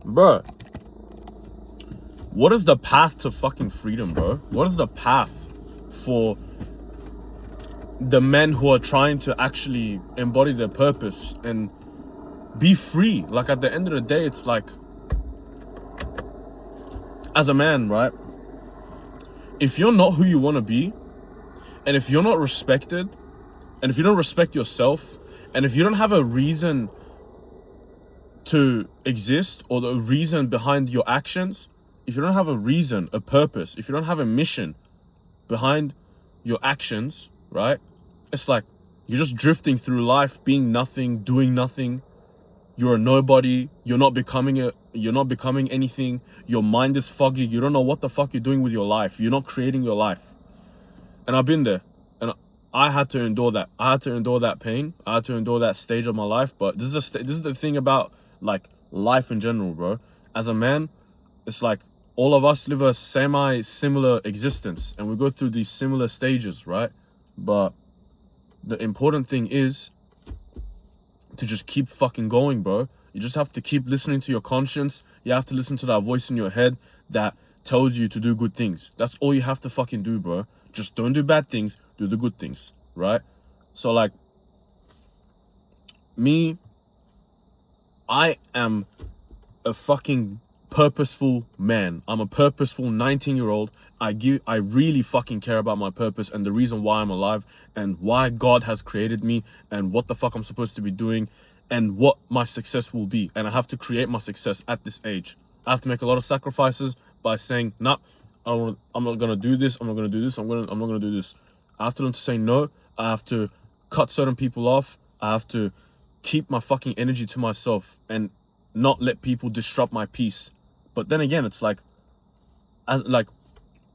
Bro, what is the path to fucking freedom, bro? What is the path for the men who are trying to actually embody their purpose and be free? Like, at the end of the day, it's like, as a man, right? If you're not who you want to be, and if you're not respected, and if you don't respect yourself, and if you don't have a reason to exist or the reason behind your actions, if you don't have a reason, a purpose, if you don't have a mission behind your actions, right? It's like you're just drifting through life, being nothing, doing nothing. You're a nobody. You're not becoming anything. Your mind is foggy. You don't know what the fuck you're doing with your life. You're not creating your life. And I've been there. And I had to endure that. I had to endure that pain. I had to endure that stage of my life. But this is the thing about like life in general, bro. As a man, it's like all of us live a similar existence, and we go through these similar stages, right? But the important thing is to just keep fucking going, bro. You just have to keep listening to your conscience. You have to listen to that voice in your head that tells you to do good things. That's all you have to fucking do, bro. Just don't do bad things, do the good things, right? So like me, I am a fucking purposeful man. I'm a purposeful 19-year-old. I really fucking care about my purpose and the reason why I'm alive and why God has created me and what the fuck I'm supposed to be doing and what my success will be. And I have to create my success at this age. I have to make a lot of sacrifices by saying, nah, I'm not gonna do this, I'm not gonna do this, I'm not gonna do this. I have to learn to say no. I have to cut certain people off. I have to keep my fucking energy to myself and not let people disrupt my peace. But then again, it's like,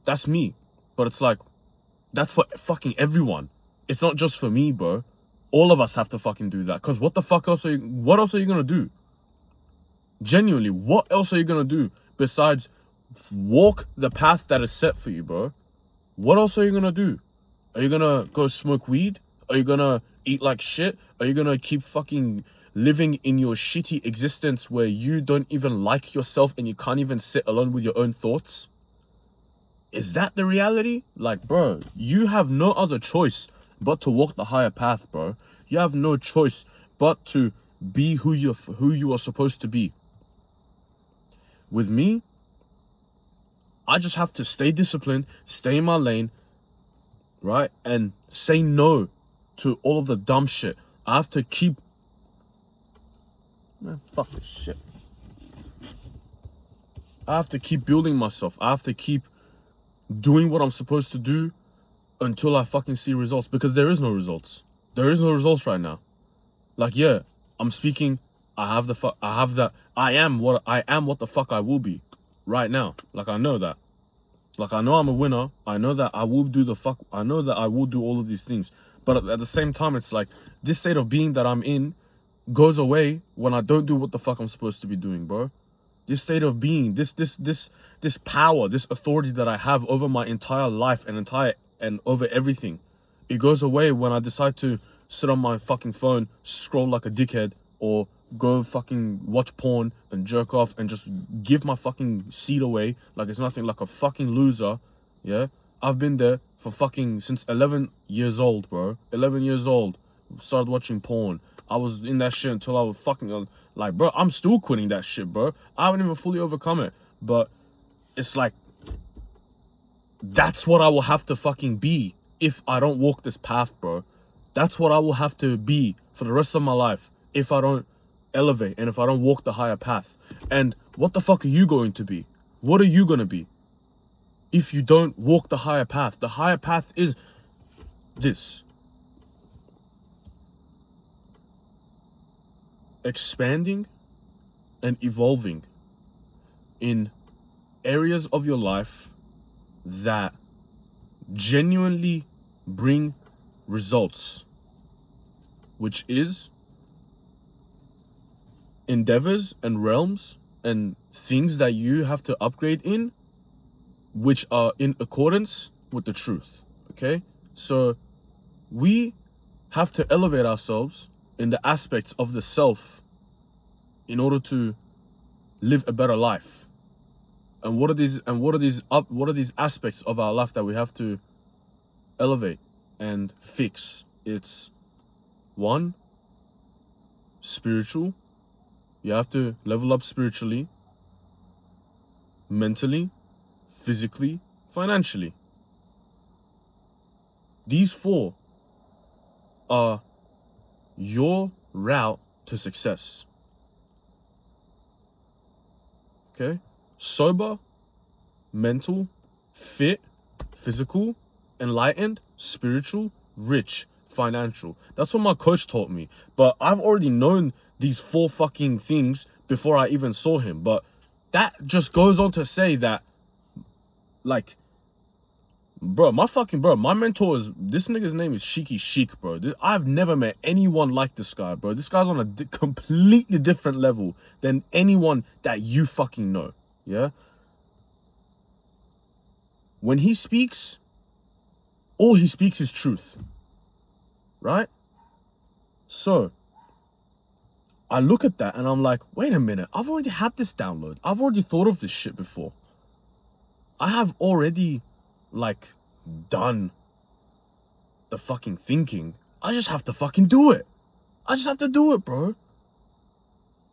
that's me. But it's like, that's for fucking everyone. It's not just for me, bro. All of us have to fucking do that. Because what else are you gonna do? Genuinely, what else are you gonna do besides walk the path that is set for you, bro? What else are you gonna do? Are you gonna go smoke weed? Are you gonna eat like shit? Are you gonna keep fucking living in your shitty existence where you don't even like yourself and you can't even sit alone with your own thoughts? Is that the reality? Like, bro, you have no other choice but to walk the higher path, bro. You have no choice but to be who you are supposed to be. With me, I just have to stay disciplined, stay in my lane, right? And say no to all of the dumb shit. I have to keep... Man, fuck this shit. I have to keep building myself. I have to keep doing what I'm supposed to do until I fucking see results. Because there is no results. There is no results right now. Like, yeah, I'm speaking. I am what the fuck I will be right now. Like, I know that. Like, I know I'm a winner. I know that I will do I know that I will do all of these things. But at the same time, it's like this state of being that I'm in goes away when I don't do what the fuck I'm supposed to be doing, bro. This state of being, this power, this authority that I have over my entire life and over everything, it goes away when I decide to sit on my fucking phone, scroll like a dickhead, or go fucking watch porn and jerk off and just give my fucking seed away like it's nothing, like a fucking loser. Yeah, I've been there for fucking since 11 years old, bro. 11 years old, started watching porn. I was in that shit until I was fucking like, bro, I'm still quitting that shit, bro. I haven't even fully overcome it. But it's like, that's what I will have to fucking be if I don't walk this path, bro. That's what I will have to be for the rest of my life if I don't elevate and if I don't walk the higher path. And what the fuck are you going to be? What are you gonna be if you don't walk the higher path? The higher path is this: expanding and evolving in areas of your life that genuinely bring results, which is endeavors and realms and things that you have to upgrade in, which are in accordance with the truth. Okay, so we have to elevate ourselves in the aspects of the self in order to live a better life. And what are these aspects of our life that we have to elevate and fix? It's one, spiritual. You have to level up spiritually, mentally, physically, financially. These four are your route to success. Okay? Sober, mental, fit, physical, enlightened, spiritual, rich, financial. That's what my coach taught me. But I've already known these four fucking things before I even saw him. But that just goes on to say that, like, bro, my mentor is, this nigga's name is Shiki Sheik, bro. I've never met anyone like this guy, bro. This guy's on a completely different level than anyone that you fucking know, yeah? When he speaks, all he speaks is truth, right? So, I look at that and I'm like, wait a minute, I've already had this download. I've already thought of this shit before. I have already, like, done the fucking thinking. I just have to fucking do it. I just have to do it, bro.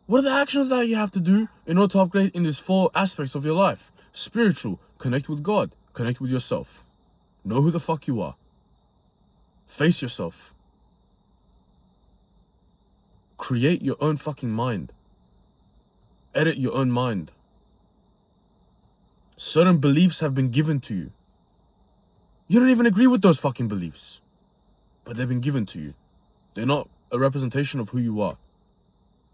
What are the actions that you have to do in order to upgrade in these four aspects of your life? Spiritual, connect with God, connect with yourself. Know who the fuck you are. Face yourself. Create your own fucking mind. Edit your own mind. Certain beliefs have been given to you. You don't even agree with those fucking beliefs, but they've been given to you. They're not a representation of who you are.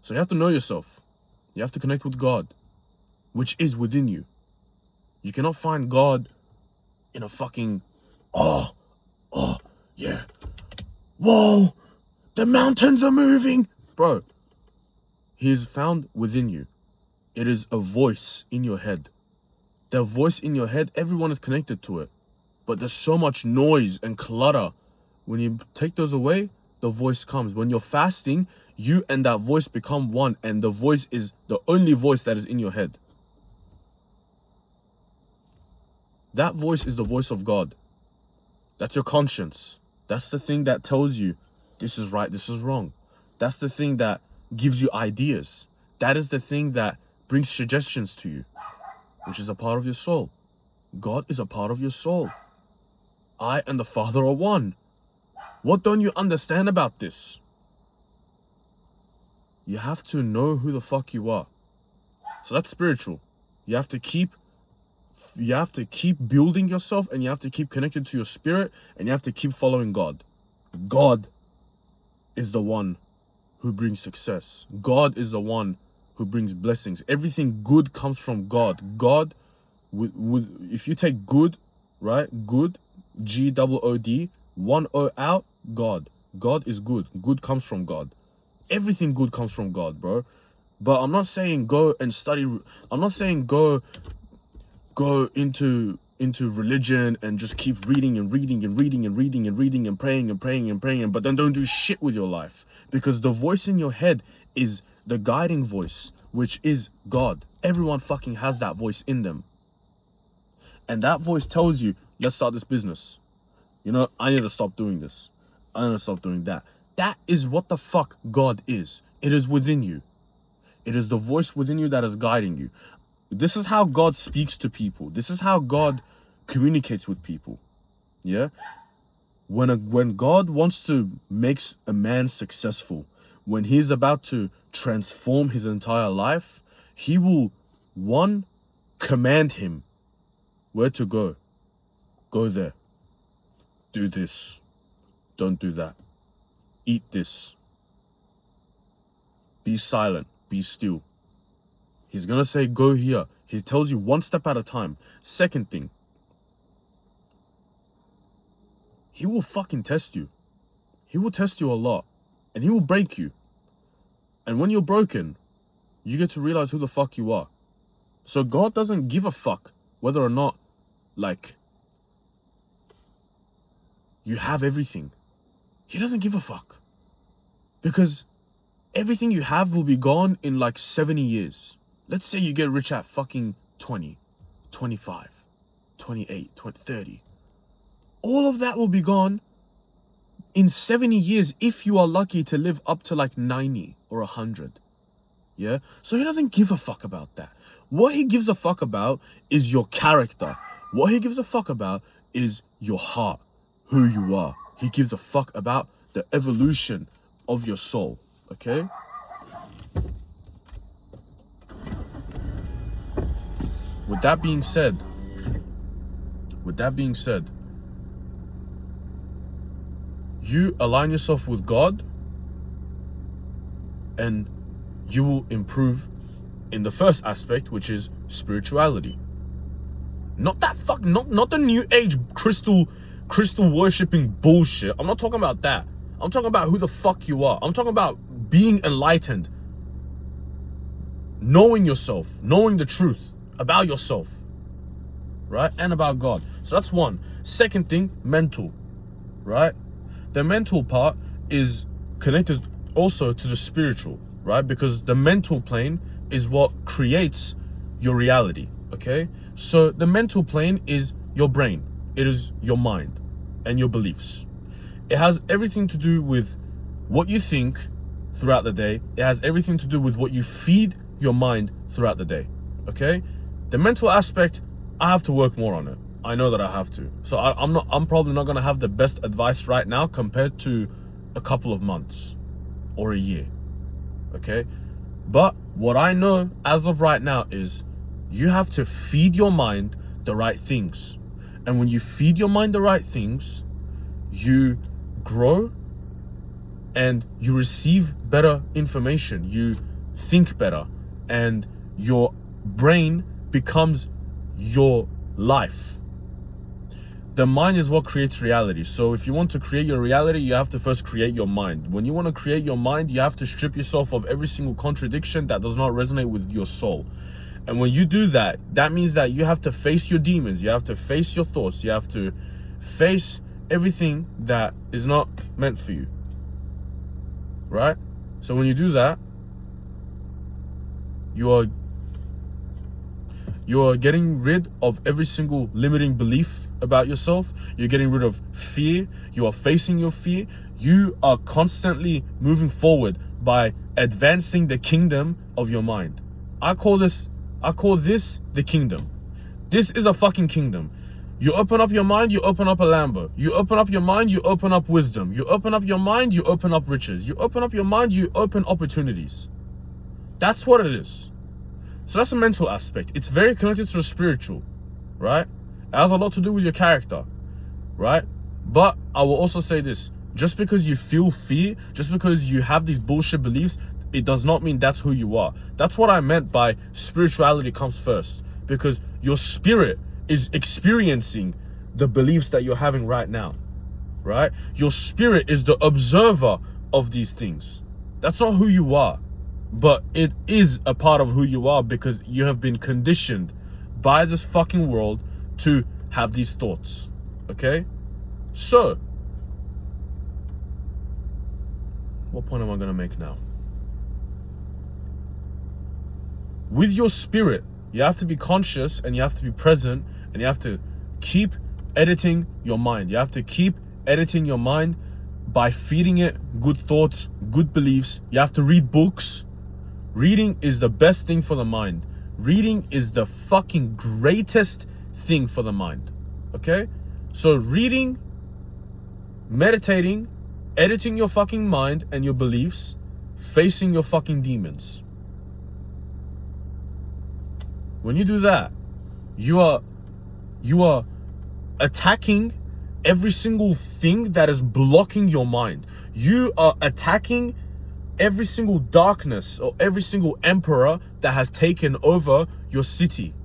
So you have to know yourself. You have to connect with God, which is within you. You cannot find God in a fucking, oh, yeah. Whoa, the mountains are moving. Bro, he is found within you. It is a voice in your head. The voice in your head, everyone is connected to it. But there's so much noise and clutter. When you take those away, the voice comes. When you're fasting, you and that voice become one, and the voice is the only voice that is in your head. That voice is the voice of God. That's your conscience. That's the thing that tells you this is right, this is wrong. That's the thing that gives you ideas. That is the thing that brings suggestions to you, which is a part of your soul. God is a part of your soul. I and the Father are one. What don't you understand about this? You have to know who the fuck you are. So that's spiritual. You have to keep building yourself, and you have to keep connected to your spirit, and you have to keep following God. God is the one who brings success. God is the one who brings blessings. Everything good comes from God. God, if you take good, right? Good, G-O-O-D, 1 O out, God. God is good. Good comes from God. Everything good comes from God, bro. But I'm not saying go and study. I'm not saying go into religion and just keep reading and reading and reading and reading and reading and praying and praying and praying, but then don't do shit with your life. Because the voice in your head is the guiding voice, which is God. Everyone fucking has that voice in them. And that voice tells you, let's start this business. You know, I need to stop doing this. I need to stop doing that. That is what the fuck God is. It is within you. It is the voice within you that is guiding you. This is how God speaks to people. This is how God communicates with people. Yeah? When God wants to make a man successful, when he's about to transform his entire life, he will, one, command him where to go. Go there. Do this. Don't do that. Eat this. Be silent. Be still. He's gonna say, go here. He tells you one step at a time. Second thing, he will fucking test you. He will test you a lot. And he will break you. And when you're broken, you get to realize who the fuck you are. So God doesn't give a fuck whether or not, like, you have everything. He doesn't give a fuck. Because everything you have will be gone in like 70 years. Let's say you get rich at fucking 20, 25, 28, 20, 30. All of that will be gone in 70 years if you are lucky to live up to like 90 or 100. Yeah? So he doesn't give a fuck about that. What he gives a fuck about is your character. What he gives a fuck about is your heart, who you are. He gives a fuck about the evolution of your soul. Okay? With that being said, you align yourself with God and you will improve in the first aspect, which is spirituality. Not the new age crystal worshipping bullshit. I'm not talking about that. I'm talking about who the fuck you are. I'm talking about being enlightened. Knowing yourself, knowing the truth about yourself, right? And about God. So that's one. Second thing, mental, right? The mental part is connected also to the spiritual, right? Because the mental plane is what creates your reality, okay? So the mental plane is your brain. It is your mind and your beliefs. It has everything to do with what you think throughout the day. It has everything to do with what you feed your mind throughout the day, okay? The mental aspect, I have to work more on it. I know that I have to. So I'm probably not gonna have the best advice right now compared to a couple of months or a year, okay? But what I know as of right now is you have to feed your mind the right things. And when you feed your mind the right things, you grow and you receive better information. You think better and your brain becomes your life. The mind is what creates reality. So if you want to create your reality, you have to first create your mind. When you want to create your mind, you have to strip yourself of every single contradiction that does not resonate with your soul. And when you do that, that means that you have to face your demons. You have to face your thoughts. You have to face everything that is not meant for you. Right? So when you do that, you are getting rid of every single limiting belief about yourself. You're getting rid of fear. You are facing your fear. You are constantly moving forward by advancing the kingdom of your mind. I call this the kingdom. This is a fucking kingdom. You open up your mind, you open up a Lambo. You open up your mind, you open up wisdom. You open up your mind, you open up riches. You open up your mind, you open opportunities. That's what it is. So that's a mental aspect. It's very connected to the spiritual, right? It has a lot to do with your character, right? But I will also say this. Just because you feel fear, just because you have these bullshit beliefs, it does not mean that's who you are. That's what I meant by spirituality comes first. Because your spirit is experiencing the beliefs that you're having right now, right? Your spirit is the observer of these things. That's not who you are. But it is a part of who you are because you have been conditioned by this fucking world to have these thoughts, okay? So, what point am I gonna make now? With your spirit, you have to be conscious and you have to be present and you have to keep editing your mind. You have to keep editing your mind by feeding it good thoughts, good beliefs. You have to read books. Reading is the best thing for the mind. Reading is the fucking greatest thing for the mind. Okay? So reading, meditating, editing your fucking mind and your beliefs, facing your fucking demons. When you do that, you are attacking every single thing that is blocking your mind. You are attacking every single darkness or every single emperor that has taken over your city.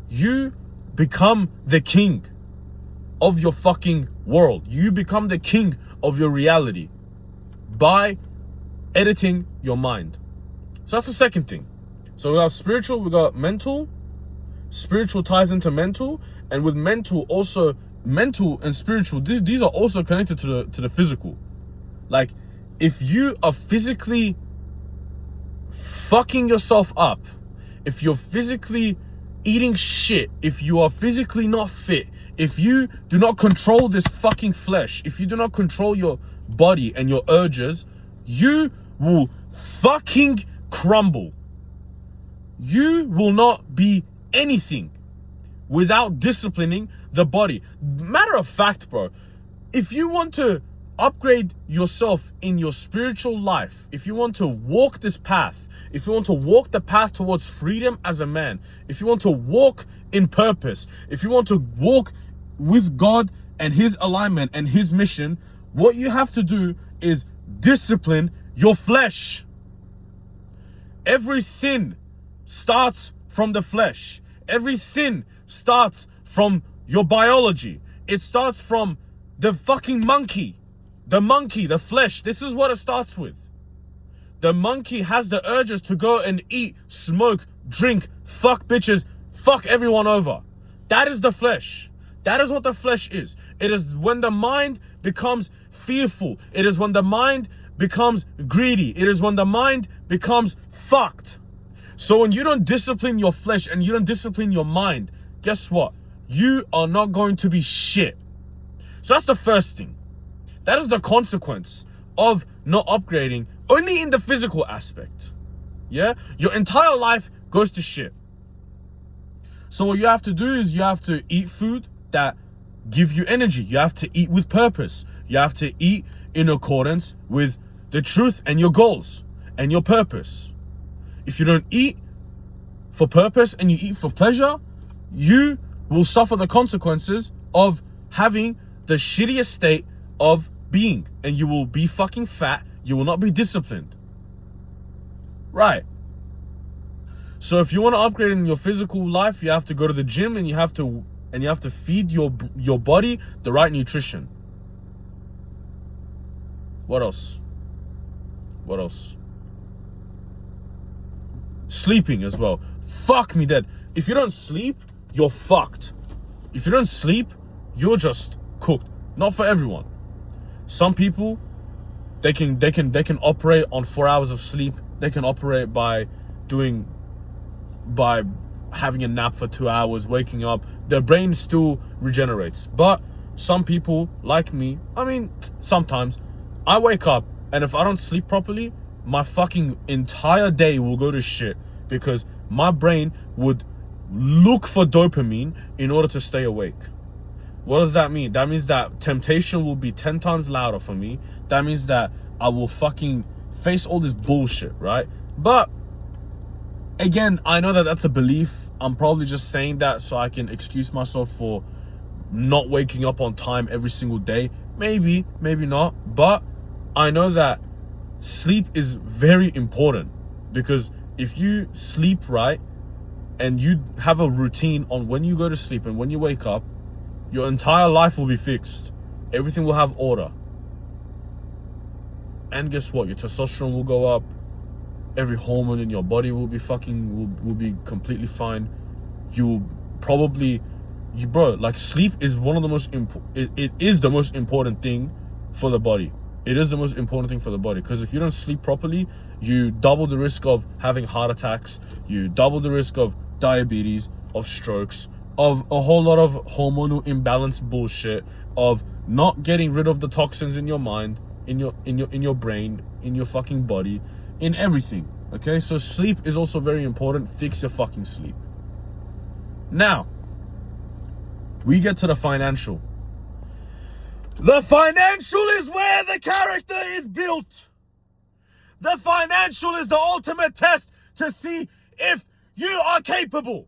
You become the king of your fucking world. You become the king of your reality by editing your mind. So that's the second thing. So we got spiritual, we got mental. Spiritual ties into mental, and with mental also, mental and spiritual, these are also connected to the physical. Like, if you are physically fucking yourself up, if you're physically eating shit, if you are physically not fit, if you do not control this fucking flesh, if you do not control your body and your urges, you will fucking crumble. You will not be anything without disciplining the body. Matter of fact, bro, if you want to upgrade yourself in your spiritual life, if you want to walk this path, if you want to walk the path towards freedom as a man, if you want to walk in purpose, if you want to walk with God and his alignment and his mission, what you have to do is discipline your flesh. Every sin starts from the flesh. Every sin starts from your biology. It starts from the fucking monkey. The flesh. This is what it starts with. The monkey has the urges to go and eat, smoke, drink, fuck bitches, fuck everyone over. That is the flesh. That is what the flesh is. It is when the mind becomes fearful. It is when the mind becomes greedy. It is when the mind becomes fucked. So when you don't discipline your flesh and you don't discipline your mind, guess what? You are not going to be shit. So that's the first thing. That is the consequence of not upgrading only in the physical aspect. Yeah? Your entire life goes to shit. So what you have to do is you have to eat food that give you energy. You have to eat with purpose. You have to eat in accordance with the truth and your goals and your purpose. If you don't eat for purpose and you eat for pleasure, you will suffer the consequences of having the shittiest state of being, and you will be fucking fat. You will not be disciplined. Right. So if you want to upgrade in your physical life, you have to go to the gym and you have to feed your body the right nutrition. What else? What else? Sleeping as well. Fuck me dead. If you don't sleep, you're fucked. If you don't sleep, you're just cooked. Not for everyone. Some people, they can operate on 4 hours of sleep. They can operate by having a nap for 2 hours, waking up. Their brain still regenerates. But some people, like me, sometimes I wake up and if I don't sleep properly, my fucking entire day will go to shit because my brain would look for dopamine in order to stay awake. What does that mean? That means that temptation will be 10 times louder for me. That means that I will fucking face all this bullshit, right? But again, I know that that's a belief. I'm probably just saying that so I can excuse myself for not waking up on time every single day. Maybe, maybe not. But I know that sleep is very important because if you sleep right and you have a routine on when you go to sleep and when you wake up, your entire life will be fixed. Everything will have order. And guess what? Your testosterone will go up. Every hormone in your body will be completely fine. Sleep is one of the most it is the most important thing for the body. It is the most important thing for the body because if you don't sleep properly, you double the risk of having heart attacks, you double the risk of diabetes, of strokes, of a whole lot of hormonal imbalance bullshit, of not getting rid of the toxins in your mind, in your brain, in your fucking body, in everything. Okay, so sleep is also very important. Fix your fucking sleep. Now, we get to the financial. The financial is where the character is built. The financial is the ultimate test to see if you are capable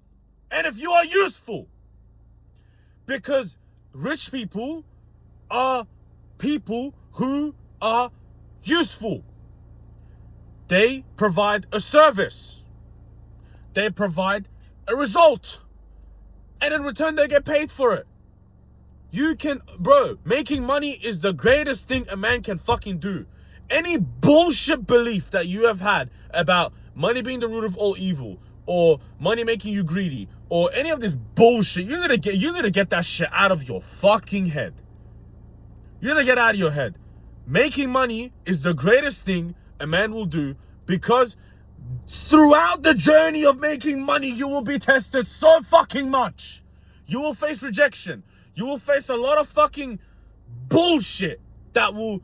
and if you are useful. Because rich people are people who are useful. They provide a service. They provide a result. And in return, they get paid for it. Making money is the greatest thing a man can fucking do. Any bullshit belief that you have had about money being the root of all evil, or money making you greedy, or any of this bullshit, you're gonna get that shit out of your fucking head. You're gonna get out of your head. Making money is the greatest thing a man will do because Throughout the journey of making money, you will be tested so fucking much. You will face rejection. You will face a lot of fucking bullshit that will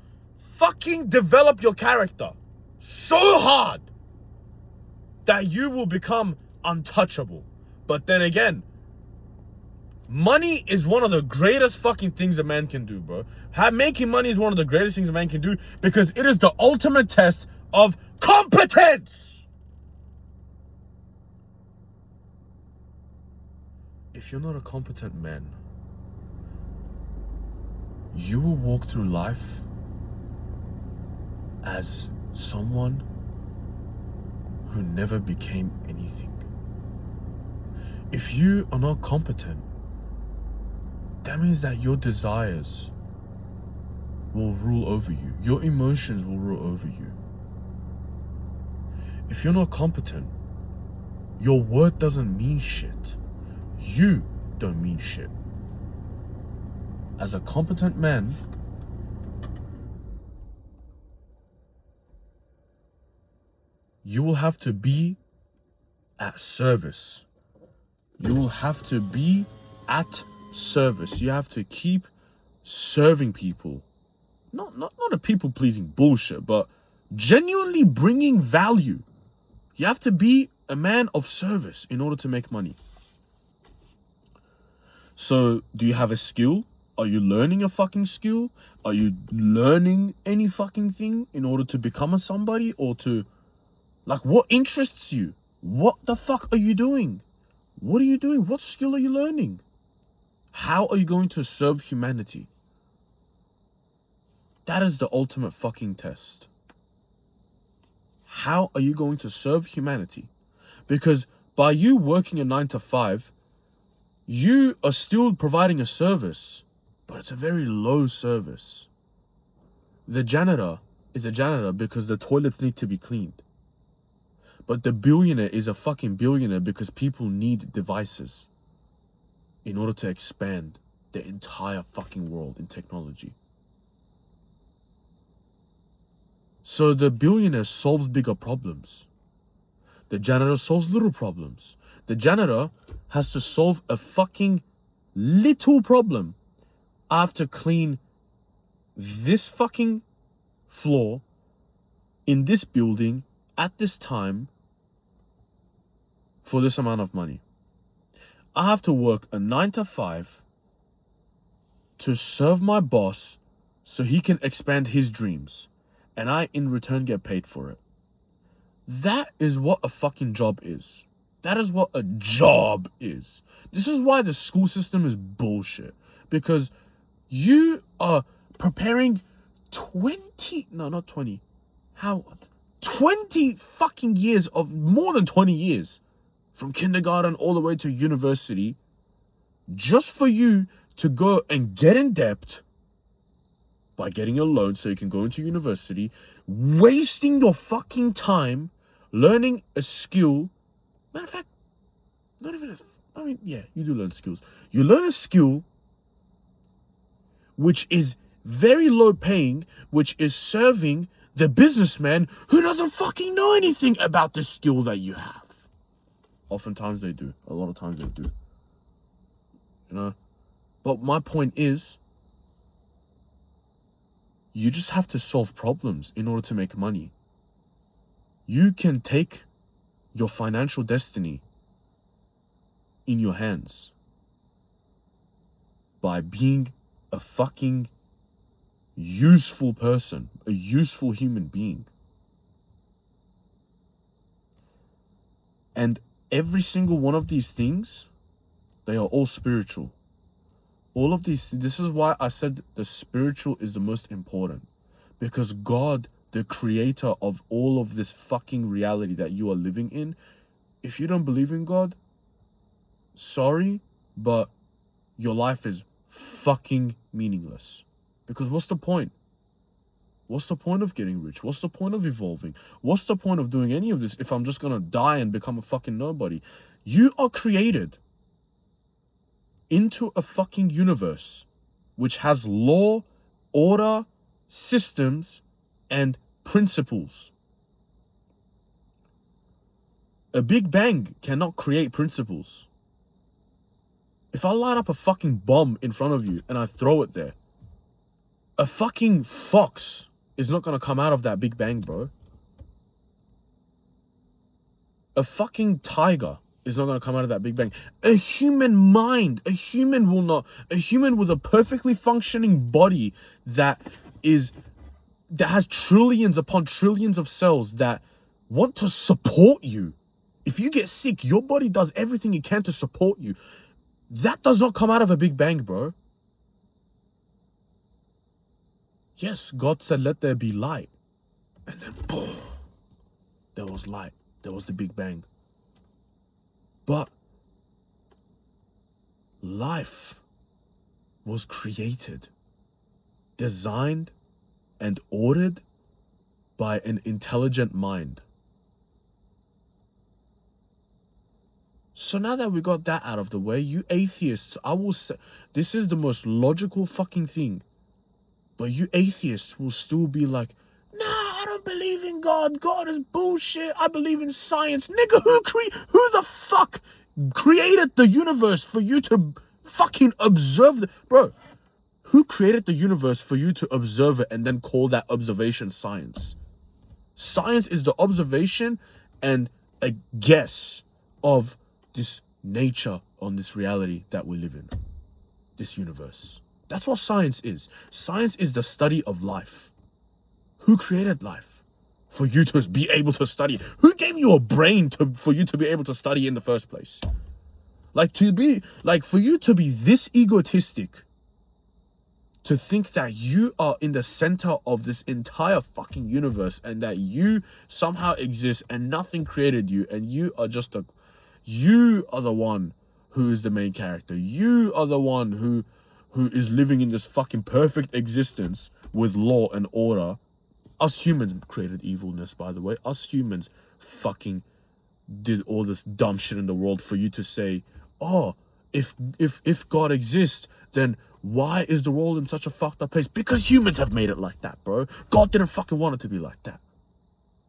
fucking develop your character so hard that you will become untouchable. But then again, money is one of the greatest fucking things a man can do, bro. Making money is one of the greatest things a man can do because it is the ultimate test of competence. If you're not a competent man, you will walk through life as someone who never became anything. If you are not competent, that means that your desires will rule over you. Your emotions will rule over you. If you're not competent, your word doesn't mean shit. You don't mean shit. As a competent man, you will have to be at service. You will have to be at service. You have to keep serving people. Not a people-pleasing bullshit, but genuinely bringing value. You have to be a man of service in order to make money. So, do you have a skill? Are you learning a fucking skill? Are you learning any fucking thing in order to become a somebody or to... Like, what interests you? What the fuck are you doing? What are you doing? What skill are you learning? How are you going to serve humanity? That is the ultimate fucking test. How are you going to serve humanity? Because by you working a 9 to 5, you are still providing a service, but it's a very low service. The janitor is a janitor because the toilets need to be cleaned. But the billionaire is a fucking billionaire because people need devices in order to expand the entire fucking world in technology. So the billionaire solves bigger problems. The janitor solves little problems. The janitor has to solve a fucking little problem. I have to clean this fucking floor in this building at this time for this amount of money. I have to work a 9 to 5 to serve my boss so he can expand his dreams. And I, in return, get paid for it. That is what a fucking job is. That is what a job is. This is why the school system is bullshit. Because you are preparing 20 fucking years of more than 20 years from kindergarten all the way to university just for you to go and get in debt by getting a loan so you can go into university, wasting your fucking time learning a skill. Matter of fact, you do learn skills. You learn a skill which is very low paying, which is serving the businessman who doesn't fucking know anything about the skill that you have. Oftentimes they do. A lot of times they do. You know? But my point is, you just have to solve problems in order to make money. You can take your financial destiny in your hands by being a fucking useful person, a useful human being. And every single one of these things, they are all spiritual. All of these, this is why I said the spiritual is the most important. Because God, the creator of all of this fucking reality that you are living in, if you don't believe in God, sorry, but your life is fucking meaningless. Because what's the point? What's the point of getting rich? What's the point of evolving? What's the point of doing any of this if I'm just gonna die and become a fucking nobody? You are created into a fucking universe which has law, order, systems, and principles. A Big Bang cannot create principles. If I light up a fucking bomb in front of you and I throw it there, a fucking fox is not gonna come out of that Big Bang, bro. A fucking tiger is not gonna come out of that Big Bang. A human mind, a human with a perfectly functioning body that has trillions upon trillions of cells that want to support you. If you get sick, your body does everything it can to support you. That does not come out of a Big Bang, bro. Yes, God said, let there be light. And then, boom, there was light. There was the Big Bang. But life was created, designed, and ordered by an intelligent mind. So now that we got that out of the way, you atheists, I will say, this is the most logical fucking thing. But you atheists will still be like, nah, I don't believe in God. God is bullshit. I believe in science. Nigga, who the fuck created the universe for you to fucking observe? Bro, who created the universe for you to observe it and then call that observation science? Science is the observation and a guess of this nature on this reality that we live in, this universe. That's what science is. Science is the study of life. Who created life for you to be able to study? Who gave you a brain for you to be able to study in the first place? For you to be this egotistic, to think that you are in the center of this entire fucking universe and that you somehow exist and nothing created you and you are the one who is the main character. You are the one who is living in this fucking perfect existence with law and order. Us humans created evilness, by the way. Us humans fucking did all this dumb shit in the world for you to say, oh, if God exists, then why is the world in such a fucked up place? Because humans have made it like that, bro. God didn't fucking want it to be like that.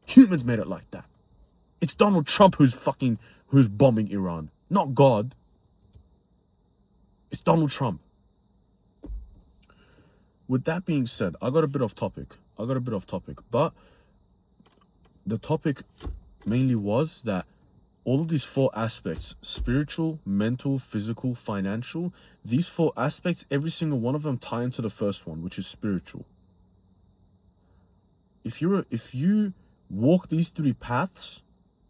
Humans made it like that. It's Donald Trump who's bombing Iran, not God. It's Donald Trump. With that being said, I got a bit off topic, but the topic mainly was that all of these 4 aspects, spiritual, mental, physical, financial, these 4 aspects, every single one of them tie into the first one, which is spiritual. If you walk these 3 paths,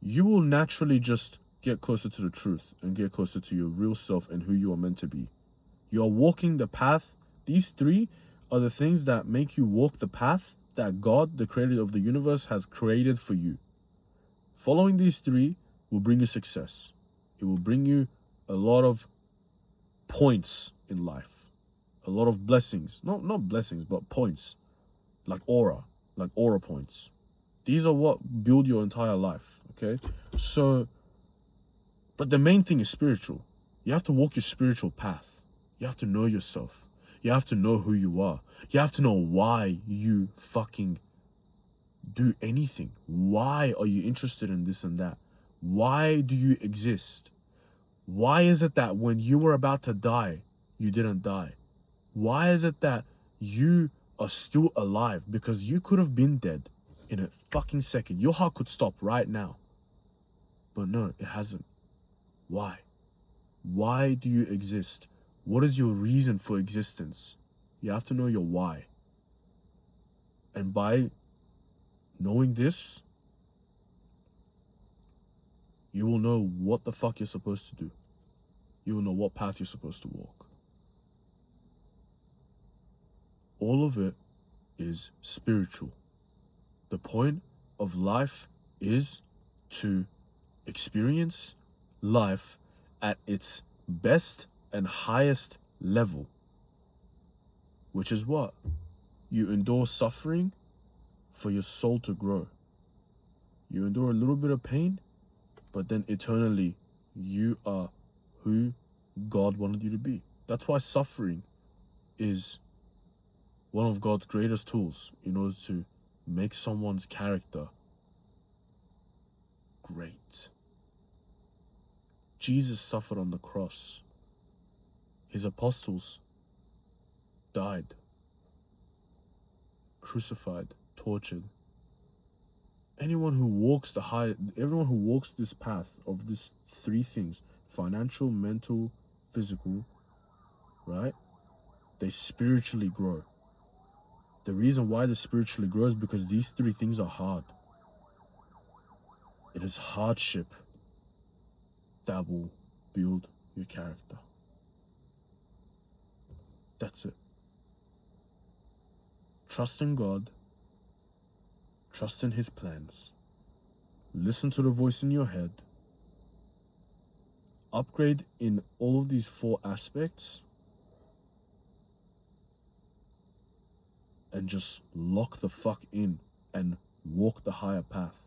you will naturally just get closer to the truth and get closer to your real self and who you are meant to be. You are walking the path. These 3 are the things that make you walk the path that God, the creator of the universe, has created for you. Following these 3 will bring you success. It will bring you a lot of points in life. A lot of blessings. Not blessings, but points. Like aura points. These are what build your entire life, okay? So, but the main thing is spiritual. You have to walk your spiritual path. You have to know yourself. You have to know who you are. You have to know why you fucking do anything. Why are you interested in this and that? Why do you exist? Why is it that when you were about to die, you didn't die? Why is it that you are still alive? Because you could have been dead in a fucking second. Your heart could stop right now. But no, it hasn't. Why? Why do you exist? What is your reason for existence? You have to know your why. And by knowing this, you will know what the fuck you're supposed to do. You will know what path you're supposed to walk. All of it is spiritual. The point of life is to experience life at its best and highest level, which is what? You endure suffering for your soul to grow. You endure a little bit of pain, but then eternally you are who God wanted you to be. That's why suffering is one of God's greatest tools in order to make someone's character great. Jesus suffered on the cross. His apostles died, crucified, tortured. Everyone who walks this path of these three things, financial, mental, physical, right? They spiritually grow. The reason why they spiritually grow is because these three things are hard. It is hardship that will build your character. That's it. Trust in God. Trust in His plans. Listen to the voice in your head. Upgrade in all of these 4 aspects. And just lock the fuck in and walk the higher path.